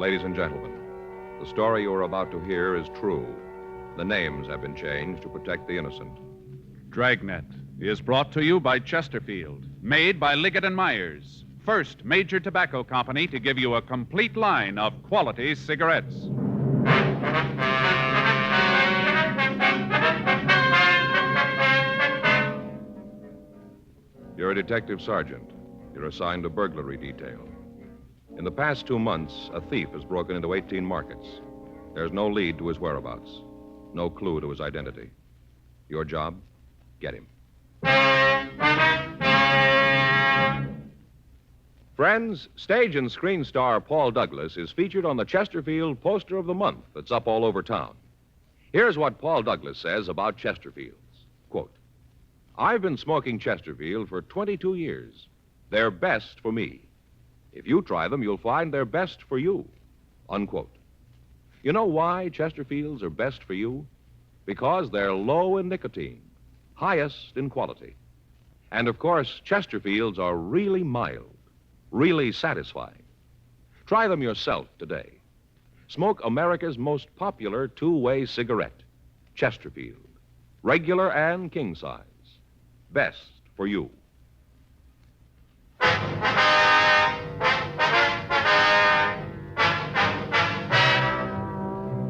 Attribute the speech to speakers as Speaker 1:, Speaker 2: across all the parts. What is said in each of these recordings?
Speaker 1: Ladies and gentlemen, the story you are about to hear is true. The names have been changed to protect the innocent.
Speaker 2: Dragnet is brought to you by Chesterfield, made by Liggett & Myers, first major tobacco company to give you a complete line of quality cigarettes.
Speaker 1: You're a detective sergeant. You're assigned to burglary detail. In the past 2 months, a thief has broken into 18 markets. There's no lead to his whereabouts, no clue to his identity. Your job? Get him. Friends, stage and screen star Paul Douglas is featured on the Chesterfield Poster of the Month that's up all over town. Here's what Paul Douglas says about Chesterfields. Quote, "I've been smoking Chesterfield for 22 years. They're best for me. If you try them, you'll find they're best for you." Unquote. You know why Chesterfields are best for you? Because they're low in nicotine, highest in quality. And, of course, Chesterfields are really mild, really satisfying. Try them yourself today. Smoke America's most popular two-way cigarette, Chesterfield. Regular and king size. Best for you.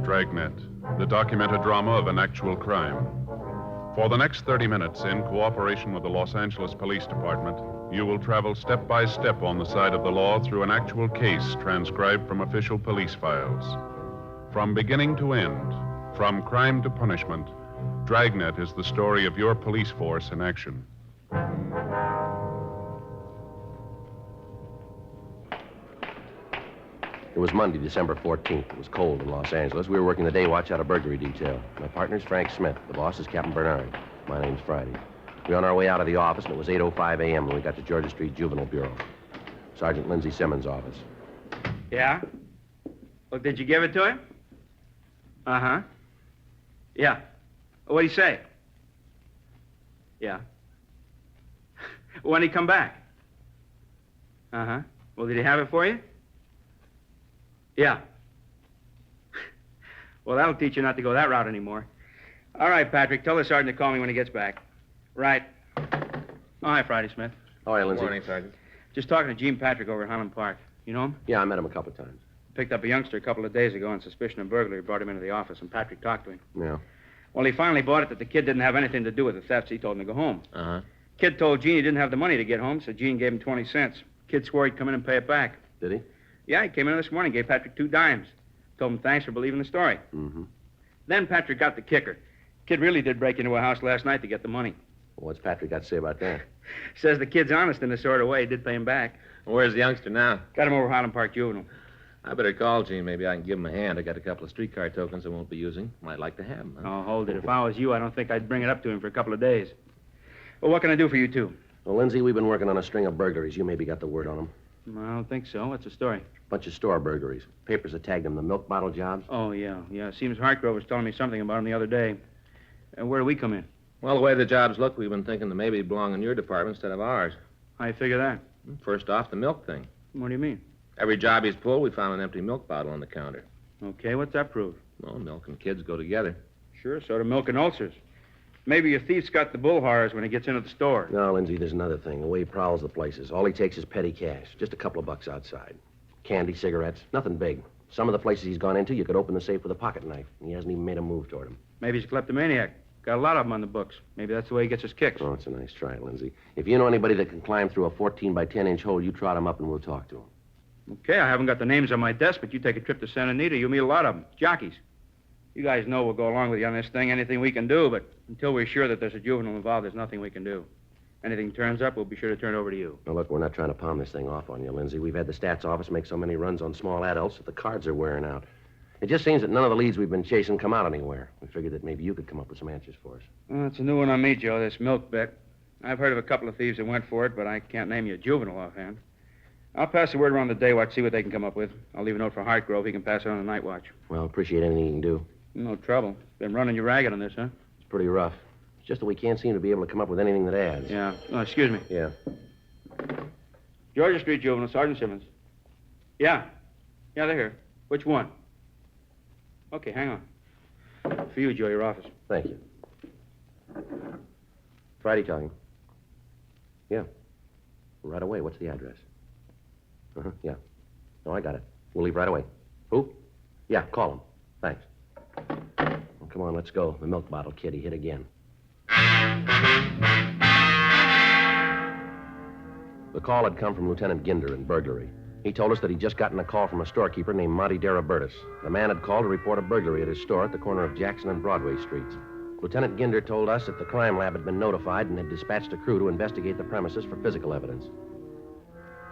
Speaker 2: Dragnet, the documented drama of an actual crime. For the next 30 minutes, in cooperation with the Los Angeles Police Department, you will travel step by step on the side of the law through an actual case transcribed from official police files. From beginning to end, from crime to punishment, Dragnet is the story of your police force in action.
Speaker 3: It was Monday, December 14th. It was cold in Los Angeles. We were working the day watch out of burglary detail. My partner's Frank Smith. The boss is Captain Bernard. My name's Friday. We were on our way out of the office, and it was 8:05 a.m. when we got to Georgia Street Juvenile Bureau. Sergeant Lindsay Simmons' office.
Speaker 4: Yeah? Well, did you give it to him? Uh-huh. Yeah. What'd he say? Yeah. When'd he come back? Uh-huh. Well, did he have it for you? Yeah. Well, that'll teach you not to go that route anymore. All right, Patrick, tell the sergeant to call me when he gets back. Right. Oh, hi, Friday Smith.
Speaker 3: Oh, hi, Lindsay.
Speaker 5: Morning, Sergeant.
Speaker 4: Just talking to Gene Patrick over at Highland Park. You know him?
Speaker 3: Yeah, I met him a couple of times.
Speaker 4: Picked up a youngster a couple of days ago on suspicion of burglary, brought him into the office, and Patrick talked to him.
Speaker 3: Yeah.
Speaker 4: Well, he finally bought it that the kid didn't have anything to do with the theft, so he told him to go home.
Speaker 5: Uh-huh.
Speaker 4: Kid told Gene he didn't have the money to get home, so Gene gave him 20 cents. Kid swore he'd come in and pay it back.
Speaker 3: Did he?
Speaker 4: Yeah, he came in this morning, gave Patrick 2 dimes. Told him thanks for believing the story.
Speaker 3: Mm-hmm.
Speaker 4: Then Patrick got the kicker. Kid really did break into a house last night to get the money.
Speaker 3: Well, what's Patrick got to say about that?
Speaker 4: Says the kid's honest in a sort of way. He did pay him back.
Speaker 5: Where's the youngster now?
Speaker 4: Got him over Highland Park Juvenile.
Speaker 5: I better call Gene. Maybe I can give him a hand. I got a couple of streetcar tokens I won't be using. Might like to have them. Huh?
Speaker 4: Oh, hold it. If I was you, I don't think I'd bring it up to him for a couple of days. Well, what can I do for you two?
Speaker 3: Well, Lindsay, we've been working on a string of burglaries. You maybe got the word on them.
Speaker 4: I don't think so. What's the story?
Speaker 3: Bunch of store burglaries. Papers that tagged them, the milk bottle jobs.
Speaker 4: Oh, yeah. Seems Hartgrove was telling me something about him the other day. Where do we come in?
Speaker 5: Well, the way the jobs look, we've been thinking that maybe they belong in your department instead of ours.
Speaker 4: How you figure that?
Speaker 5: First off, the milk thing.
Speaker 4: What do you mean?
Speaker 5: Every job he's pulled, we found an empty milk bottle on the counter.
Speaker 4: Okay, what's that prove?
Speaker 5: Well, milk and kids go together.
Speaker 4: Sure, so do milk and ulcers. Maybe a thief's got the bull horrors when he gets into the store.
Speaker 3: No, Lindsay, there's another thing. The way he prowls the places. All he takes is petty cash. Just a couple of bucks outside. Candy, cigarettes, nothing big. Some of the places he's gone into, you could open the safe with a pocket knife, and he hasn't even made a move toward him.
Speaker 4: Maybe he's a kleptomaniac. Got a lot of them on the books. Maybe that's the way he gets his kicks.
Speaker 3: Oh, it's a nice try, Lindsay. If you know anybody that can climb through a 14 by 10-inch hole, you trot him up and we'll talk to him.
Speaker 4: Okay, I haven't got the names on my desk, but you take a trip to Santa Anita, you'll meet a lot of them. Jockeys. You guys know we'll go along with you on this thing, anything we can do, but until we're sure that there's a juvenile involved, there's nothing we can do. Anything turns up, we'll be sure to turn it over to you.
Speaker 3: Now, look, we're not trying to palm this thing off on you, Lindsay. We've had the stats office make so many runs on small adults that the cards are wearing out. It just seems that none of the leads we've been chasing come out anywhere. We figured that maybe you could come up with some answers for us.
Speaker 4: Well, it's a new one on me, Joe, this milk bet. I've heard of a couple of thieves that went for it, but I can't name you a juvenile offhand. I'll pass the word around the day watch, see what they can come up with. I'll leave a note for Hartgrove. He can pass it on the night watch.
Speaker 3: Well, appreciate anything you can do.
Speaker 4: No trouble. Been running you ragged on this, huh?
Speaker 3: It's pretty rough. It's just that we can't seem to be able to come up with anything that adds.
Speaker 4: Yeah. Oh, excuse me.
Speaker 3: Yeah.
Speaker 4: Georgia Street Juvenile, Sergeant Simmons. Yeah. Yeah, they're here. Which one? Okay, hang on. For you, Joe, your office.
Speaker 3: Thank you. Friday talking. Yeah. Right away. What's the address? Yeah. No, I got it. We'll leave right away. Who? Yeah, call him. Thanks. Well, come on, let's go. The milk bottle kid, he hit again. The call had come from Lieutenant Ginder in burglary. He told us that he'd just gotten a call from a storekeeper named Monty Darabertis. The man had called to report a burglary at his store at the corner of Jackson and Broadway Streets. Lieutenant Ginder told us that the crime lab had been notified and had dispatched a crew to investigate the premises for physical evidence.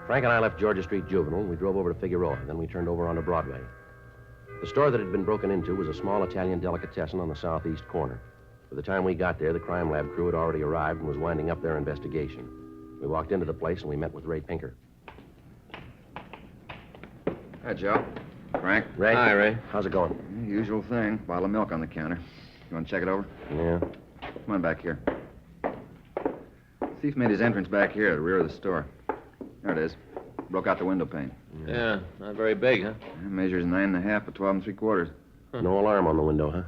Speaker 3: Frank and I left Georgia Street Juvenile, and we drove over to Figueroa. Then we turned over onto Broadway. The store that had been broken into was a small Italian delicatessen on the southeast corner. By the time we got there, the crime lab crew had already arrived and was winding up their investigation. We walked into the place, and we met with Ray Pinker.
Speaker 6: Hi, Joe. Frank.
Speaker 3: Ray?
Speaker 5: Hi, Ray.
Speaker 3: How's it going?
Speaker 6: Usual thing. Bottle of milk on the counter. You want to check it over?
Speaker 3: Yeah.
Speaker 6: Come on back here. Thief made his entrance back here at the rear of the store. There it is. Broke out the window pane.
Speaker 5: Yeah, not very big, huh?
Speaker 6: It measures 9.5 by 12 3/4.
Speaker 3: No alarm on the window, huh?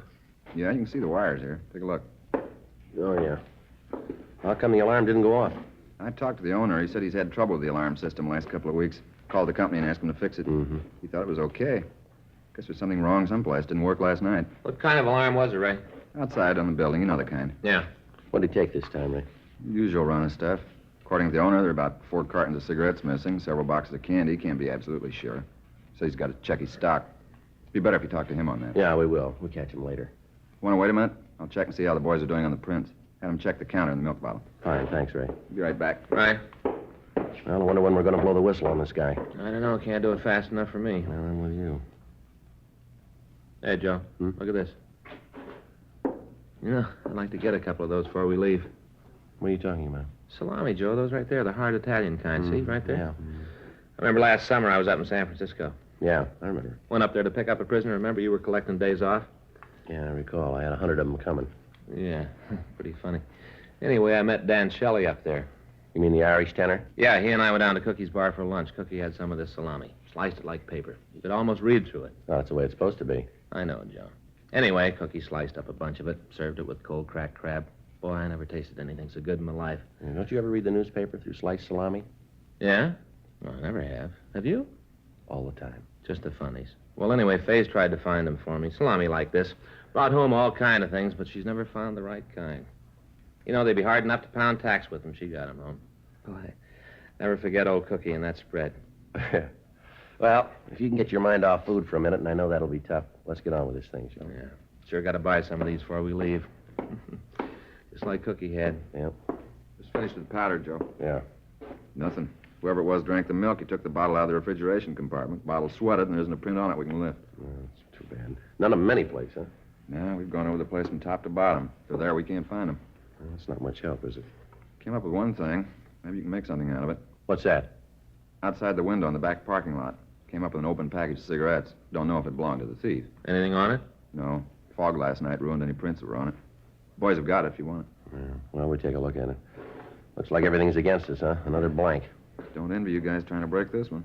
Speaker 6: Yeah, you can see the wires here. Take a look.
Speaker 3: Oh, yeah. How come the alarm didn't go off?
Speaker 6: I talked to the owner. He said he's had trouble with the alarm system the last couple of weeks. Called the company and asked them to fix it.
Speaker 3: Mm-hmm.
Speaker 6: He thought it was okay. Guess there's something wrong someplace. Didn't work last night.
Speaker 5: What kind of alarm was it, Ray?
Speaker 6: Outside on the building. You know the kind.
Speaker 5: Yeah.
Speaker 3: What did he take this time, Ray?
Speaker 6: Usual run of stuff. According to the owner, there are about 4 cartons of cigarettes missing, several boxes of candy. Can't be absolutely sure. Says he's got to check his stock. Be better if you talk to him on that.
Speaker 3: Yeah, we will. We'll catch him later.
Speaker 6: Want to wait a minute? I'll check and see how the boys are doing on the prints. Have them check the counter and the milk bottle.
Speaker 3: Fine, thanks, Ray.
Speaker 6: Be right back.
Speaker 5: Right.
Speaker 3: Well, I wonder when we're going to blow the whistle on this guy.
Speaker 5: I don't know. Can't do it fast enough for me.
Speaker 3: Well, I'm with you.
Speaker 5: Hey, Joe. Look at this. You know, I'd like to get a couple of those before we leave.
Speaker 3: What are you talking about?
Speaker 5: Salami, Joe. Those right there. The hard Italian kind. See, right there?
Speaker 3: Yeah.
Speaker 5: I remember last summer I was up in San Francisco.
Speaker 3: Yeah, I remember.
Speaker 5: Went up there to pick up a prisoner. Remember you were collecting days off?
Speaker 3: Yeah, I recall. I had 100 of them coming.
Speaker 5: Yeah. Pretty funny. Anyway, I met Dan Shelley up there.
Speaker 3: You mean the Irish tenor?
Speaker 5: Yeah, he and I went down to Cookie's bar for lunch. Cookie had some of this salami. Sliced it like paper. You could almost read through it.
Speaker 3: Oh, that's the way it's supposed to be.
Speaker 5: I know, Joe. Anyway, Cookie sliced up a bunch of it, served it with cold cracked crab. Boy, I never tasted anything so good in my life.
Speaker 3: Don't you ever read the newspaper through sliced salami?
Speaker 5: Yeah? No, I never have. Have you?
Speaker 3: All the time.
Speaker 5: Just the funnies. Well, anyway, Faye's tried to find them for me. Salami like this. Brought home all kind of things, but she's never found the right kind. You know, they'd be hard enough to pound tacks with them. She got them home. Boy, never forget old Cookie and that spread.
Speaker 3: Well, if you can get your mind off food for a minute, and I know that'll be tough, let's get on with this thing, shall we?
Speaker 5: Yeah. Sure got to buy some of these before we leave. Just like Cookie had.
Speaker 3: Yeah.
Speaker 6: Just finished with the powder, Joe.
Speaker 3: Yeah.
Speaker 6: Nothing. Whoever it was drank the milk. He took the bottle out of the refrigeration compartment. Bottle sweated, and there isn't a print on it we can lift.
Speaker 3: Oh, that's too bad. None of them any place, huh?
Speaker 6: No, we've gone over the place from top to bottom. If they're there, we can't find them.
Speaker 3: Well, that's not much help, is it?
Speaker 6: Came up with one thing. Maybe you can make something out of it.
Speaker 3: What's that?
Speaker 6: Outside the window in the back parking lot. Came up with an open package of cigarettes. Don't know if it belonged to the thief.
Speaker 5: Anything on it?
Speaker 6: No. Fog last night ruined any prints that were on it. Boys have got it if you want it.
Speaker 3: Yeah. Well, we'll take a look at it. Looks like everything's against us, huh? Another blank.
Speaker 6: Don't envy you guys trying to break this one.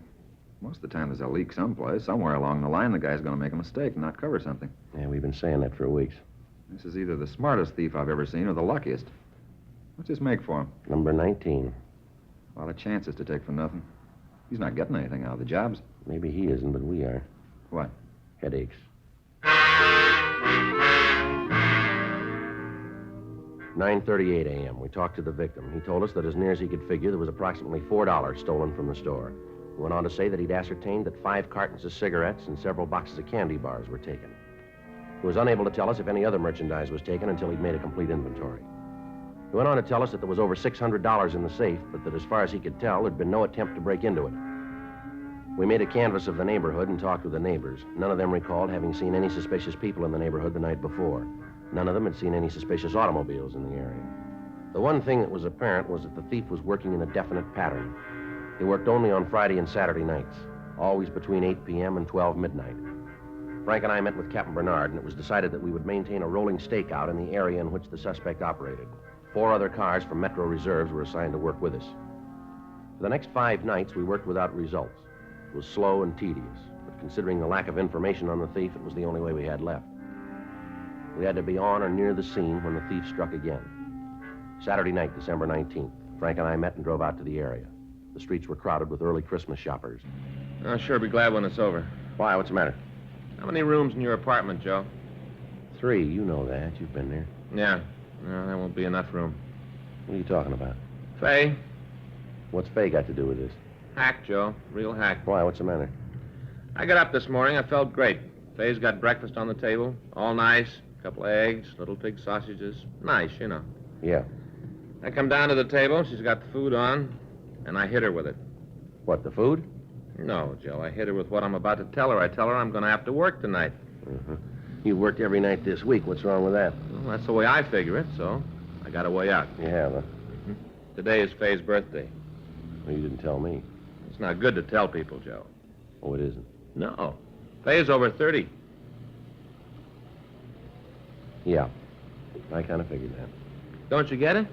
Speaker 6: Most of the time there's a leak someplace. Somewhere along the line, the guy's going to make a mistake and not cover something.
Speaker 3: Yeah, we've been saying that for weeks.
Speaker 6: This is either the smartest thief I've ever seen or the luckiest. What's this make for him?
Speaker 3: Number 19.
Speaker 6: A lot of chances to take for nothing. He's not getting anything out of the jobs.
Speaker 3: Maybe he isn't, but we are.
Speaker 6: What?
Speaker 3: Headaches. 9:38 a.m. We talked to the victim. He told us that as near as he could figure, there was approximately $4 stolen from the store. He went on to say that he'd ascertained that 5 cartons of cigarettes and several boxes of candy bars were taken. He was unable to tell us if any other merchandise was taken until he'd made a complete inventory. He went on to tell us that there was over $600 in the safe, but that as far as he could tell, there'd been no attempt to break into it. We made a canvass of the neighborhood and talked with the neighbors. None of them recalled having seen any suspicious people in the neighborhood the night before. None of them had seen any suspicious automobiles in the area. The one thing that was apparent was that the thief was working in a definite pattern. He worked only on Friday and Saturday nights, always between 8 p.m. and 12 midnight. Frank and I met with Captain Bernard, and it was decided that we would maintain a rolling stakeout in the area in which the suspect operated. 4 other cars from Metro Reserves were assigned to work with us. For the next 5 nights, we worked without results. It was slow and tedious, but Considering the lack of information on the thief, it was the only way we had left. We had to be on or near the scene when the thief struck again. Saturday night, December 19th, Frank and I met and drove out to the area. The streets were crowded with early Christmas shoppers.
Speaker 5: I'll sure be glad when it's over.
Speaker 3: Why? What's the matter?
Speaker 5: How many rooms in your apartment, Joe?
Speaker 3: 3. You know that. You've been there.
Speaker 5: Yeah. No, there won't be enough room.
Speaker 3: What are you talking about?
Speaker 5: Faye?
Speaker 3: What's Faye got to do with this?
Speaker 5: Hack, Joe. Real hack.
Speaker 3: Why? What's the matter?
Speaker 5: I got up this morning. I felt great. Faye's got breakfast on the table. All nice. A couple of eggs, little pig sausages. Nice, you know.
Speaker 3: Yeah.
Speaker 5: I come down to the table. She's got the food on, and I hit her with it.
Speaker 3: What, the food?
Speaker 5: No, Joe. I hit her with what I'm about to tell her. I tell her I'm going to have to work tonight.
Speaker 3: You worked every night this week. What's wrong with that?
Speaker 5: Well, that's the way I figure it, so I got a way out.
Speaker 3: You have, huh?
Speaker 5: Today is Faye's birthday.
Speaker 3: Well, you didn't tell me.
Speaker 5: It's not good to tell people, Joe.
Speaker 3: Oh, it isn't?
Speaker 5: No. Faye's over 30.
Speaker 3: Yeah. I kind of figured that.
Speaker 5: Don't you get it?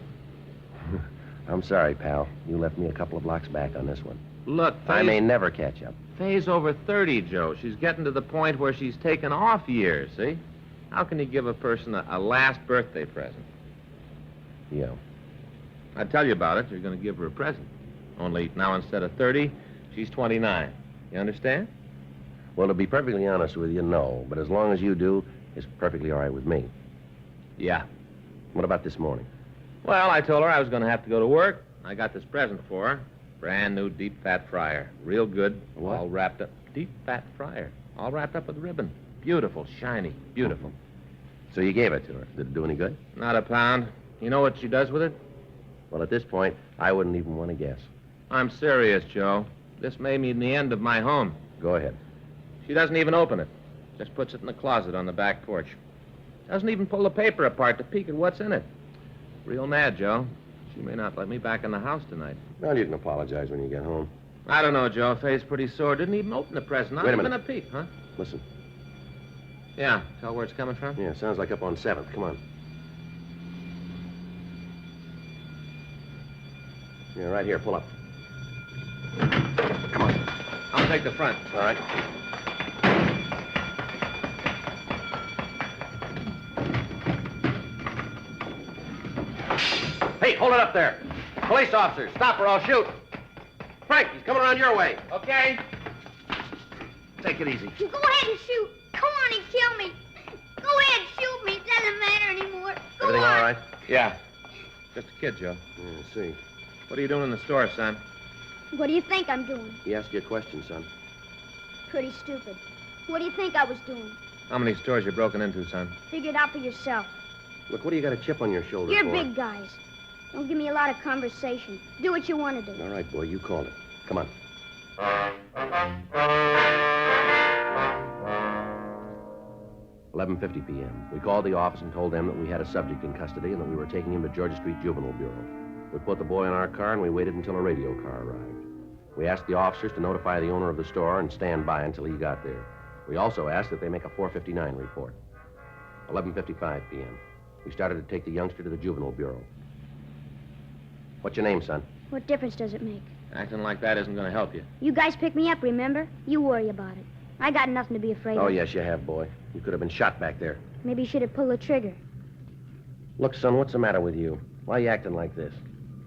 Speaker 3: I'm sorry, pal. You left me a couple of blocks back on this one.
Speaker 5: Look,
Speaker 3: I may never catch up.
Speaker 5: Faye's over 30, Joe. She's getting to the point where she's taken off years, see? How can you give a person a last birthday present?
Speaker 3: Yeah.
Speaker 5: I tell you about it, you're going to give her a present. Only now instead of 30, she's 29. You understand?
Speaker 3: Well, to be perfectly honest with you, no. But as long as you do, it's perfectly all right with me.
Speaker 5: Yeah.
Speaker 3: What about this morning?
Speaker 5: Well, I told her I was going to have to go to work. I got this present for her. Brand new deep fat fryer. Real good.
Speaker 3: What?
Speaker 5: All wrapped up. Deep fat fryer. All wrapped up with ribbon. Beautiful, shiny, beautiful.
Speaker 3: So you gave it to her. Did it do any good?
Speaker 5: Not a pound. You know what she does with it?
Speaker 3: Well, at this point, I wouldn't even want to guess.
Speaker 5: I'm serious, Joe. This may mean the end of my home.
Speaker 3: Go ahead.
Speaker 5: She doesn't even open it. Just puts it in the closet on the back porch. Doesn't even pull the paper apart to peek at what's in it. Real mad, Joe. She may not let me back in the house tonight.
Speaker 3: Well, you can apologize when you get home.
Speaker 5: I don't know, Joe. Faye's pretty sore. Didn't even open the present. Not
Speaker 3: Wait a
Speaker 5: even
Speaker 3: minute.
Speaker 5: a peek, huh?
Speaker 3: Listen.
Speaker 5: Yeah. Tell where it's coming from?
Speaker 3: Yeah, sounds like up on 7th. Come on. Yeah, right here. Pull up. Come on.
Speaker 5: I'll take the front.
Speaker 3: All right. Hey, hold it up there. Police officer, stop or I'll shoot. Frank, he's coming around your way.
Speaker 5: Okay.
Speaker 3: Take it easy.
Speaker 7: Go ahead and shoot. Come on and kill me. Go ahead and shoot me. It doesn't matter anymore. Go
Speaker 3: Everything
Speaker 7: on.
Speaker 3: all right?
Speaker 5: Yeah. Just a kid, Joe.
Speaker 3: Yeah, see.
Speaker 5: What are you doing in the store, son?
Speaker 7: What do you think I'm doing?
Speaker 3: He asked you a question, son.
Speaker 7: Pretty stupid. What do you think I was doing?
Speaker 5: How many stores you broken into, son?
Speaker 7: Figure it out for yourself.
Speaker 3: Look, what do you got a chip on your shoulder
Speaker 7: You're
Speaker 3: for?
Speaker 7: big guys. Don't give me a lot of conversation. Do what you want to do.
Speaker 3: All right, boy, you called it. Come on. 11:50 p.m. We called the office and told them that we had a subject in custody and that we were taking him to Georgia Street Juvenile Bureau. We put the boy in our car and we waited until a radio car arrived. We asked the officers to notify the owner of the store and stand by until he got there. We also asked that they make a 459 report. 11:55 p.m. We started to take the youngster to the Juvenile Bureau. What's your name, son?
Speaker 7: What difference does it make?
Speaker 5: Acting like that isn't going to help you.
Speaker 7: You guys picked me up, remember? You worry about it. I got nothing to be afraid
Speaker 3: Oh,
Speaker 7: of.
Speaker 3: yes, you have, boy. You could have been shot back there.
Speaker 7: Maybe you should have pulled the trigger.
Speaker 3: Look, son, what's the matter with you? Why are you acting like this?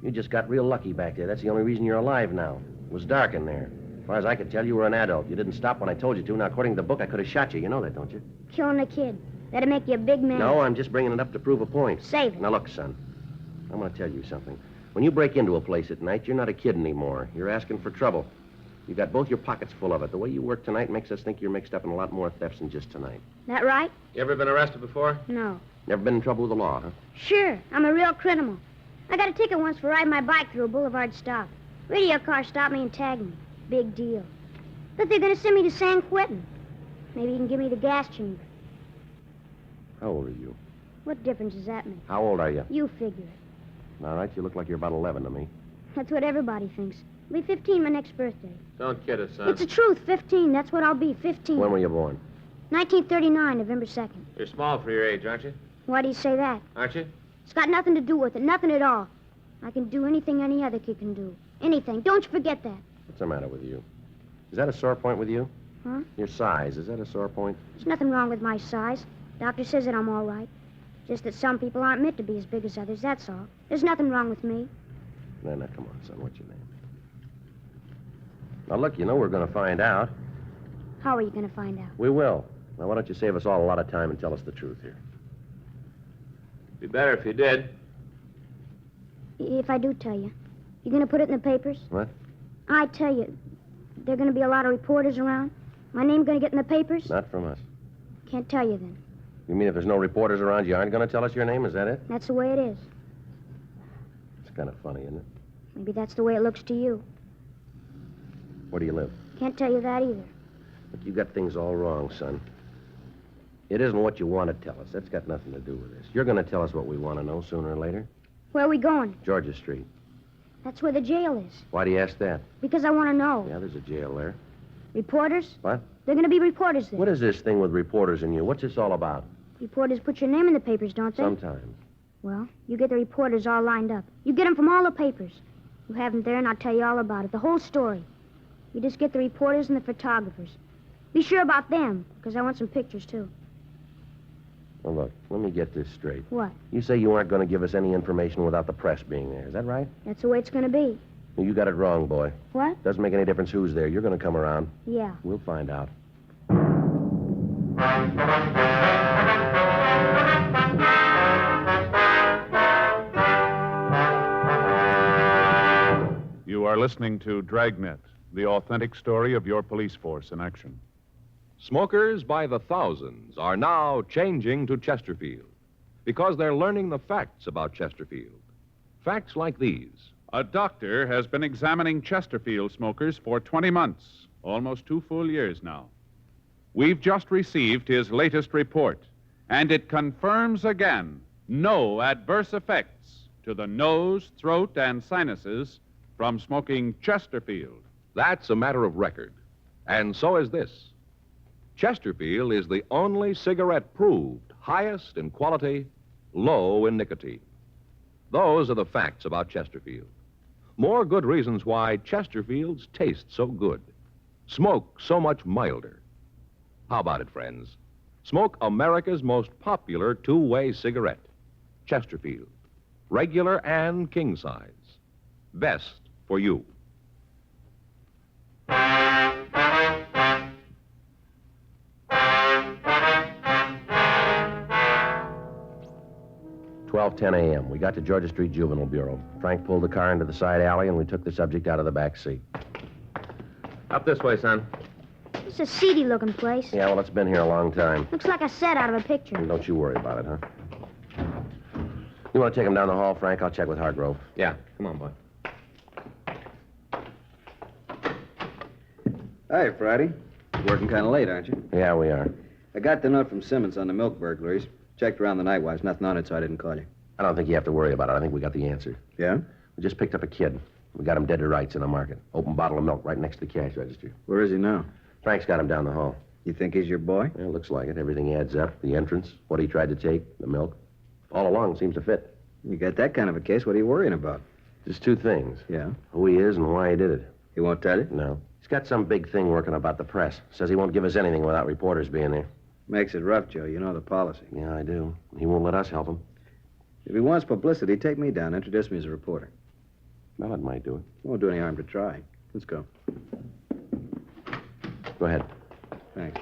Speaker 3: You just got real lucky back there. That's the only reason you're alive now. It was dark in there. As far as I could tell, you were an adult. You didn't stop when I told you to. Now, according to the book, I could have shot you. You know that, don't you?
Speaker 7: Killing a kid. That'd make you a big man.
Speaker 3: No, I'm just bringing it up to prove a point.
Speaker 7: Save it.
Speaker 3: Now, look, son. I'm going to tell you something. When you break into a place at night, you're not a kid anymore. You're asking for trouble. You got both your pockets full of it. The way you work tonight makes us think you're mixed up in a lot more thefts than just tonight.
Speaker 7: That right?
Speaker 5: You ever been arrested before?
Speaker 7: No.
Speaker 3: Never been in trouble with the law, huh?
Speaker 7: Sure. I'm a real criminal. I got a ticket once for riding my bike through a boulevard stop. Radio car stopped me and tagged me. Big deal. But they're going to send me to San Quentin. Maybe you can give me the gas chamber.
Speaker 3: How old are you?
Speaker 7: What difference does that make?
Speaker 3: How old are you?
Speaker 7: You figure it.
Speaker 3: All right, you look like you're about 11 to me.
Speaker 7: That's what everybody thinks. I'll be 15 my next birthday.
Speaker 5: Don't kid us, son.
Speaker 7: It's the truth. 15. That's what I'll be. 15.
Speaker 3: When were you born?
Speaker 7: 1939, November 2nd.
Speaker 5: You're small for your age, aren't you?
Speaker 7: Why do you say that?
Speaker 5: Aren't you?
Speaker 7: It's got nothing to do with it. Nothing at all. I can do anything any other kid can do. Anything. Don't you forget that.
Speaker 3: What's the matter with you? Is that a sore point with you?
Speaker 7: Huh?
Speaker 3: Your size, is that a sore point?
Speaker 7: There's nothing wrong with my size. Doctor says that I'm all right. Just that some people aren't meant to be as big as others, that's all. There's nothing wrong with me.
Speaker 3: No, come on, son. What's your name? Now, look, you know we're going to find out.
Speaker 7: How are you going to find out?
Speaker 3: We will. Now, why don't you save us all a lot of time and tell us the truth here?
Speaker 5: Be better if you did.
Speaker 7: If I do tell you, you going to put it in the papers?
Speaker 3: What?
Speaker 7: I tell you, there are going to be a lot of reporters around. My name going to get in the papers?
Speaker 3: Not from us.
Speaker 7: Can't tell you then.
Speaker 3: You mean if there's no reporters around, you aren't going to tell us your name? Is that it?
Speaker 7: That's the way it is.
Speaker 3: It's kind of funny, isn't it?
Speaker 7: Maybe that's the way it looks to you.
Speaker 3: Where do you live?
Speaker 7: Can't tell you that either.
Speaker 3: Look, you got things all wrong, son. It isn't what you want to tell us. That's got nothing to do with this. You're going to tell us what we want to know sooner or later.
Speaker 7: Where are we going?
Speaker 3: Georgia Street.
Speaker 7: That's where the jail is.
Speaker 3: Why do you ask that?
Speaker 7: Because I want to know.
Speaker 3: Yeah, there's a jail there.
Speaker 7: Reporters?
Speaker 3: What?
Speaker 7: They're going to be reporters there.
Speaker 3: What is this thing with reporters and you? What's this all about?
Speaker 7: Reporters put your name in the papers, don't they?
Speaker 3: Sometimes.
Speaker 7: Well, you get the reporters all lined up. You get them from all the papers. You have them there, and I'll tell you all about it, the whole story. You just get the reporters and the photographers. Be sure about them, because I want some pictures, too.
Speaker 3: Well, look, let me get this straight.
Speaker 7: What?
Speaker 3: You say you aren't going to give us any information without the press being there. Is that right?
Speaker 7: That's the way it's going to be.
Speaker 3: You got it wrong, boy.
Speaker 7: What?
Speaker 3: Doesn't make any difference who's there. You're going to come around.
Speaker 7: Yeah.
Speaker 3: We'll find out.
Speaker 2: You are listening to Dragnet, the authentic story of your police force in action.
Speaker 1: Smokers by the thousands are now changing to Chesterfield because they're learning the facts about Chesterfield. Facts like these.
Speaker 2: A doctor has been examining Chesterfield smokers for 20 months, almost 2 full years now. We've just received his latest report, and it confirms again no adverse effects to the nose, throat, and sinuses from smoking Chesterfield.
Speaker 1: That's a matter of record. And so is this. Chesterfield is the only cigarette proved highest in quality, low in nicotine. Those are the facts about Chesterfield. More good reasons why Chesterfields taste so good, smoke so much milder. How about it, friends? Smoke America's most popular two-way cigarette, Chesterfield. Regular and king size. Best for you.
Speaker 3: "12:10 a.m. We got to Georgia Street Juvenile Bureau. Frank pulled the car into the side alley, and we took the subject out of the back seat.
Speaker 5: Up this way, son.
Speaker 7: It's a seedy-looking place.
Speaker 3: Yeah, well, it's been here a long time.
Speaker 7: Looks like a set out of a picture.
Speaker 3: Don't you worry about it, huh? You want to take him down the hall, Frank? I'll check with Hargrove.
Speaker 5: Yeah, come on, boy.
Speaker 8: Hi, Friday. Working kind of late, aren't you?
Speaker 3: Yeah, we are.
Speaker 8: I got the note from Simmons on the milk burglaries. Checked around the night watch. Nothing on it, so I didn't call you.
Speaker 3: I don't think you have to worry about it. I think we got the answer.
Speaker 8: Yeah?
Speaker 3: We just picked up a kid. We got him dead to rights in the market. Open bottle of milk right next to the cash register.
Speaker 8: Where is he now?
Speaker 3: Frank's got him down the hall.
Speaker 8: You think he's your boy?
Speaker 3: Yeah, looks like it. Everything adds up. The entrance, what he tried to take, the milk. All along seems to fit.
Speaker 8: You got that kind of a case. What are you worrying about?
Speaker 3: Just 2 things.
Speaker 8: Yeah?
Speaker 3: Who he is and why he did it.
Speaker 8: He won't tell you?
Speaker 3: No. He's got some big thing working about the press. Says he won't give us anything without reporters being there.
Speaker 8: Makes it rough, Joe. You know the policy.
Speaker 3: Yeah, I do. He won't let us help him.
Speaker 8: If he wants publicity, take me down. Introduce me as a reporter.
Speaker 3: Well, that might do it.
Speaker 8: Won't do any harm to try. Let's go.
Speaker 3: Go ahead.
Speaker 8: Thanks.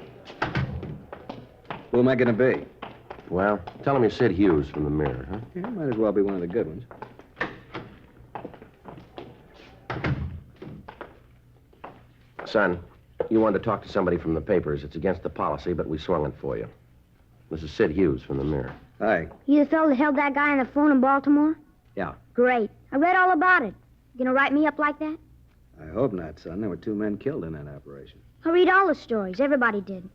Speaker 8: Who am I going to be?
Speaker 3: Well, tell him you're Sid Hughes from the Mirror, huh?
Speaker 8: Yeah, might as well be one of the good ones.
Speaker 3: Son, you wanted to talk to somebody from the papers. It's against the policy, but we swung it for you. This is Sid Hughes from the Mirror.
Speaker 8: Hi.
Speaker 7: You the fellow that held that guy on the phone in Baltimore?
Speaker 8: Yeah.
Speaker 7: Great. I read all about it. You gonna write me up like that?
Speaker 8: I hope not, son. There were 2 men killed in that operation.
Speaker 7: I read all the stories. Everybody did.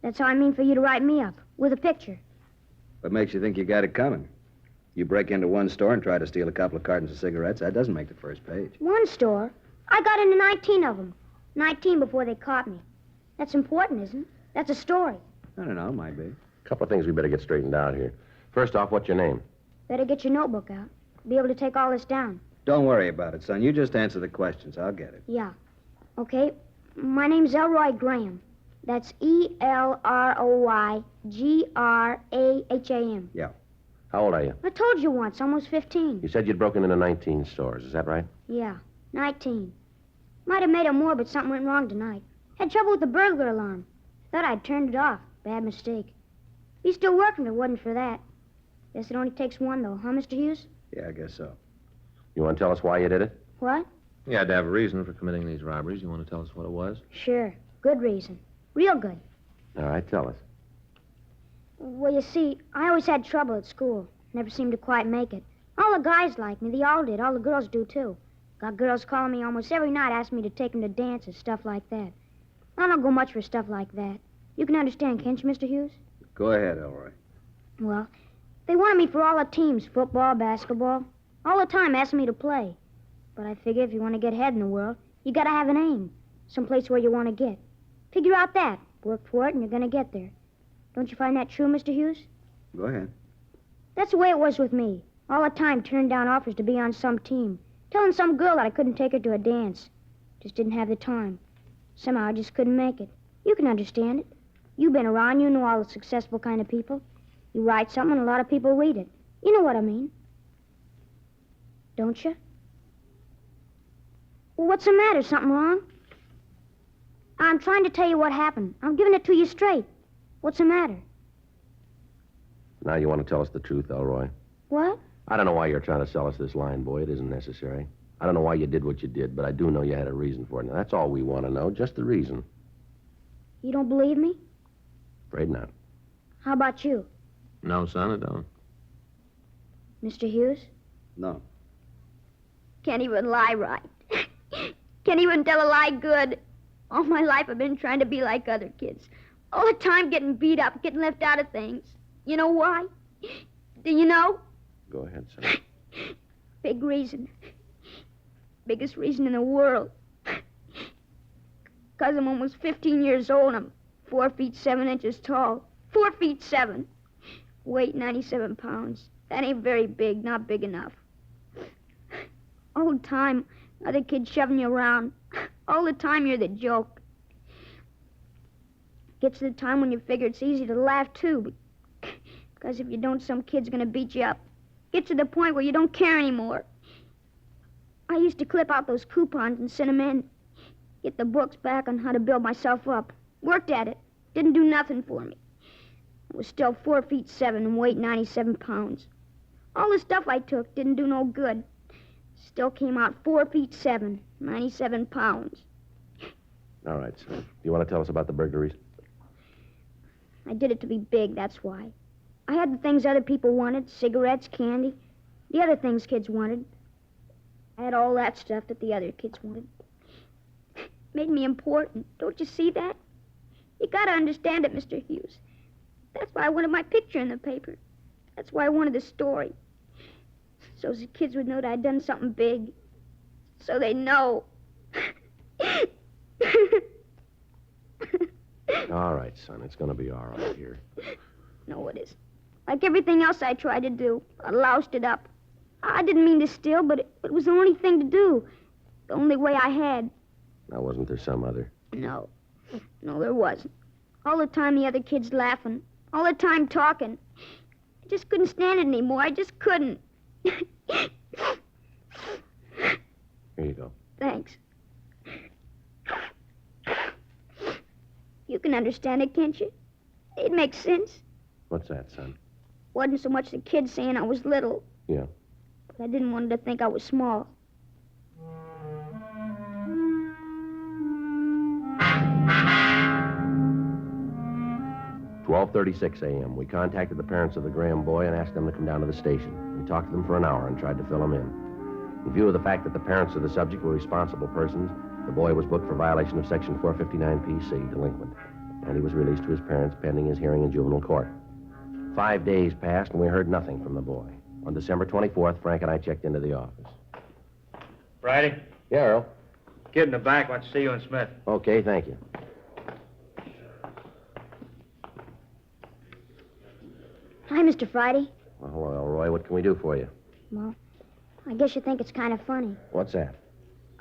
Speaker 7: That's how I mean for you to write me up, with a picture.
Speaker 8: What makes you think you got it coming? You break into one store and try to steal a couple of cartons of cigarettes. That doesn't make the first page.
Speaker 7: One store? I got into 19 of them. 19 before they caught me. That's important, isn't it? That's a story.
Speaker 8: I don't know. Might be.
Speaker 3: A couple of things we better get straightened out here. First off, what's your name?
Speaker 7: Better get your notebook out. Be able to take all this down.
Speaker 8: Don't worry about it, son. You just answer the questions. I'll get it.
Speaker 7: Yeah. Okay. My name's Elroy Graham. That's Elroygraham.
Speaker 3: Yeah. How old are you?
Speaker 7: I told you once, almost 15.
Speaker 3: You said you'd broken into 19 stores. Is that right?
Speaker 7: Yeah, 19. Might have made it more, but something went wrong tonight. Had trouble with the burglar alarm. Thought I'd turned it off. Bad mistake. He's still working if it wasn't for that. Guess it only takes one, though, huh, Mr. Hughes?
Speaker 8: Yeah, I guess so.
Speaker 3: You want to tell us why you did it?
Speaker 7: What?
Speaker 5: You had to have a reason for committing these robberies. You want to tell us what it was?
Speaker 7: Sure. Good reason. Real good.
Speaker 3: All right, tell us.
Speaker 7: Well, you see, I always had trouble at school. Never seemed to quite make it. All the guys liked me. They all did. All the girls do, too. Got girls calling me almost every night asking me to take them to dances, stuff like that. I don't go much for stuff like that. You can understand, can't you, Mr. Hughes?
Speaker 8: Go ahead, Elroy.
Speaker 7: Well, they wanted me for all the teams, football, basketball. All the time asking me to play. But I figure if you want to get ahead in the world, you gotta have an aim. Someplace where you want to get. Figure out that. Work for it and you're gonna get there. Don't you find that true, Mr. Hughes?
Speaker 8: Go ahead.
Speaker 7: That's the way it was with me. All the time turning down offers to be on some team. Telling some girl that I couldn't take her to a dance. Just didn't have the time. Somehow I just couldn't make it. You can understand it. You've been around, you know all the successful kind of people. You write something and a lot of people read it. You know what I mean. Don't you? Well, what's the matter? Something wrong? I'm trying to tell you what happened. I'm giving it to you straight. What's the matter?
Speaker 3: Now you want to tell us the truth, Elroy.
Speaker 7: What?
Speaker 3: I don't know why you're trying to sell us this line, boy. It isn't necessary. I don't know why you did what you did, but I do know you had a reason for it. Now, that's all we want to know, just the reason.
Speaker 7: You don't believe me?
Speaker 3: Afraid not.
Speaker 7: How about you,
Speaker 5: No, son, I don't.
Speaker 7: Mr. Hughes?
Speaker 8: No.
Speaker 7: Can't even lie right. Can't even tell a lie good. All my life I've been trying to be like other kids. All the time getting beat up, getting left out of things. You know why? Do you know?
Speaker 3: Go ahead, son.
Speaker 7: Big reason. Biggest reason in the world. 'Cause I'm almost 15 years old. I'm 4 feet 7 inches tall. 4 feet 7. Weight 97 pounds. That ain't very big, not big enough. All the time, other kids shoving you around. All the time you're the joke. Gets to the time when you figure it's easy to laugh, too. Because if you don't, some kid's gonna beat you up. Gets to the point where you don't care anymore. I used to clip out those coupons and send them in. Get the books back on how to build myself up. Worked at it. Didn't do nothing for me. I was still 4 feet 7 and weighed 97 pounds. All the stuff I took didn't do no good. Still came out 4 feet 7, 97 pounds.
Speaker 3: All right, son. You want to tell us about the burglaries?
Speaker 7: I did it to be big, that's why. I had the things other people wanted, cigarettes, candy, the other things kids wanted. I had all that stuff that the other kids wanted. Made me important. Don't you see that? You gotta understand it, Mr. Hughes. That's why I wanted my picture in the paper. That's why I wanted the story. So the kids would know that I'd done something big. So they know.
Speaker 3: All right, son. It's going to be all right here.
Speaker 7: No, it isn't. Like everything else I tried to do, I loused it up. I didn't mean to steal, but it was the only thing to do. The only way I had.
Speaker 3: Now, wasn't there some other?
Speaker 7: No, there wasn't. All the time the other kids laughing. All the time talking. I just couldn't stand it anymore. I just couldn't.
Speaker 3: Here you go.
Speaker 7: Thanks. You can understand it, can't you? It makes sense.
Speaker 3: What's that, son?
Speaker 7: Wasn't so much the kids saying I was little.
Speaker 3: Yeah.
Speaker 7: But I didn't want them to think I was small.
Speaker 3: "12:36 a.m. We contacted the parents of the Graham boy and asked them to come down to the station. We talked to them for an hour and tried to fill them in. In view of the fact that the parents of the subject were responsible persons, the boy was booked for violation of Section 459 PC, delinquent, and he was released to his parents pending his hearing in juvenile court. 5 days passed, and we heard nothing from the boy. On December 24th, Frank and I checked into the office.
Speaker 4: Friday?
Speaker 3: Yeah, Earl.
Speaker 4: Kid in the back wants to see you and Smith.
Speaker 3: Okay, thank you.
Speaker 7: Hi, Mr. Friday.
Speaker 3: Well, hello, Elroy. What can we do for you?
Speaker 7: Well, I guess you think it's kind of funny.
Speaker 3: What's that?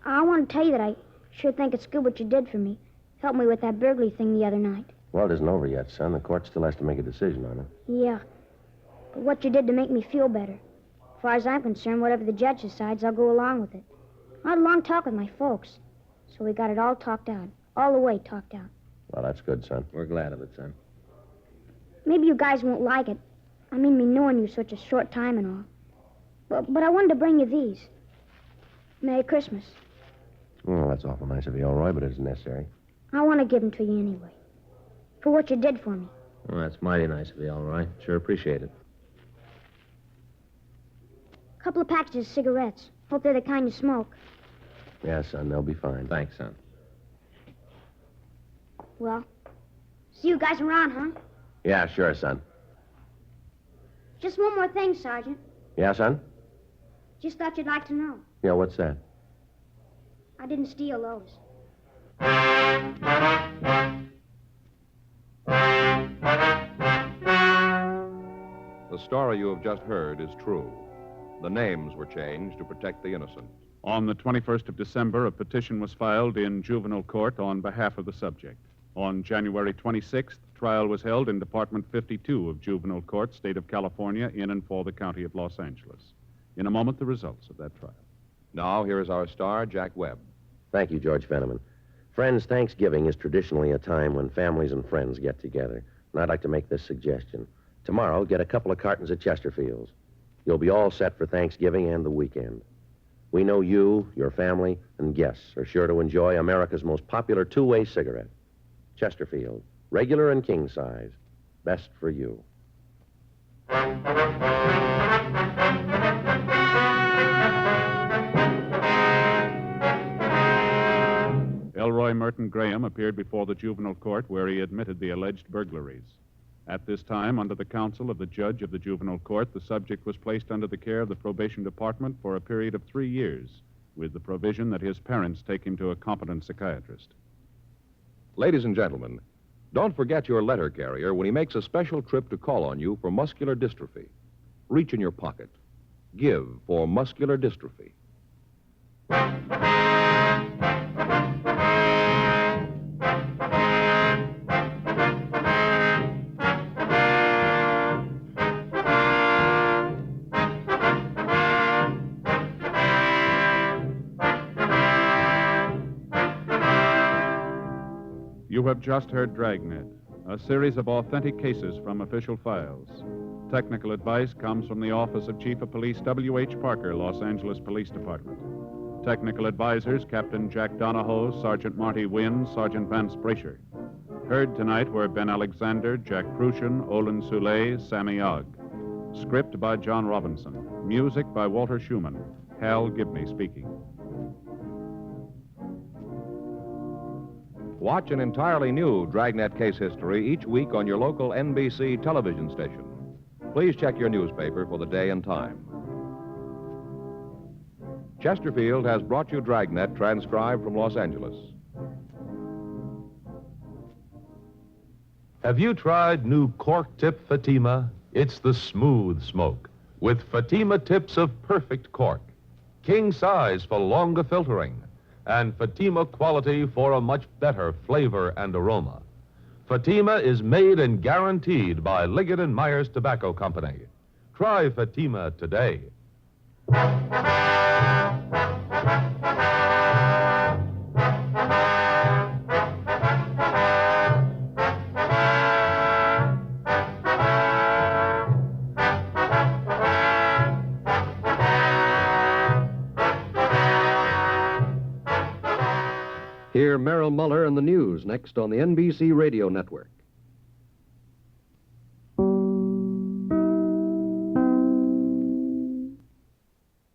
Speaker 7: I want to tell you that I sure think it's good what you did for me. Helped me with that burglary thing the other night.
Speaker 3: Well, it isn't over yet, son. The court still has to make a decision on it.
Speaker 7: Yeah. But what you did to make me feel better. As far as I'm concerned, whatever the judge decides, I'll go along with it. I had a long talk with my folks. So we got it all talked out. All the way talked out.
Speaker 3: Well, that's good, son.
Speaker 5: We're glad of it, son.
Speaker 7: Maybe you guys won't like it. I mean, me knowing you such a short time and all. But I wanted to bring you these. Merry Christmas.
Speaker 3: Well, that's awful nice of you, Elroy, but it isn't necessary.
Speaker 7: I want to give them to you anyway. For what you did for me.
Speaker 5: Well, that's mighty nice of you, Elroy. Sure appreciate it.
Speaker 7: A couple of packages of cigarettes. Hope they're the kind you smoke.
Speaker 3: Yeah, son, they'll be fine.
Speaker 5: Thanks, son.
Speaker 7: Well, see you guys around, huh?
Speaker 3: Yeah, sure, son.
Speaker 7: Just one more thing, Sergeant.
Speaker 3: Yeah, son?
Speaker 7: Just thought you'd like to know.
Speaker 3: Yeah, what's that?
Speaker 7: I didn't steal those.
Speaker 1: The story you have just heard is true. The names were changed to protect the innocent.
Speaker 2: On the 21st of December, a petition was filed in juvenile court on behalf of the subject. On January 26th, trial was held in Department 52 of Juvenile Court, State of California, in and for the County of Los Angeles. In a moment, the results of that trial.
Speaker 1: Now, here is our star, Jack Webb.
Speaker 3: Thank you, George Fenneman. Friends, Thanksgiving is traditionally a time when families and friends get together. And I'd like to make this suggestion. Tomorrow, get a couple of cartons of Chesterfields. You'll be all set for Thanksgiving and the weekend. We know you, your family, and guests are sure to enjoy America's most popular two-way cigarette. Chesterfield, regular and king size. Best for you.
Speaker 2: Elroy Merton Graham appeared before the juvenile court where he admitted the alleged burglaries. At this time, under the counsel of the judge of the juvenile court, the subject was placed under the care of the probation department for a period of 3 years, with the provision that his parents take him to a competent psychiatrist.
Speaker 1: Ladies and gentlemen, don't forget your letter carrier when he makes a special trip to call on you for muscular dystrophy. Reach in your pocket. Give for muscular dystrophy.
Speaker 2: You have just heard Dragnet, a series of authentic cases from official files. Technical advice comes from the Office of Chief of Police W.H. Parker, Los Angeles Police Department. Technical advisors, Captain Jack Donahoe, Sergeant Marty Wynn, Sergeant Vance Brasher. Heard tonight were Ben Alexander, Jack Crucian, Olin Soule, Sammy Ogg. Script by John Robinson. Music by Walter Schumann. Hal Gibney speaking.
Speaker 1: Watch an entirely new Dragnet case history each week on your local NBC television station. Please check your newspaper for the day and time. Chesterfield has brought you Dragnet, transcribed from Los Angeles.
Speaker 9: Have you tried new cork tip Fatima? It's the smooth smoke with Fatima tips of perfect cork, king size for longer filtering, and Fatima quality for a much better flavor and aroma. Fatima is made and guaranteed by Liggett & Myers Tobacco Company. Try Fatima today.
Speaker 10: Hear Merrill Muller and the news next on the NBC Radio Network.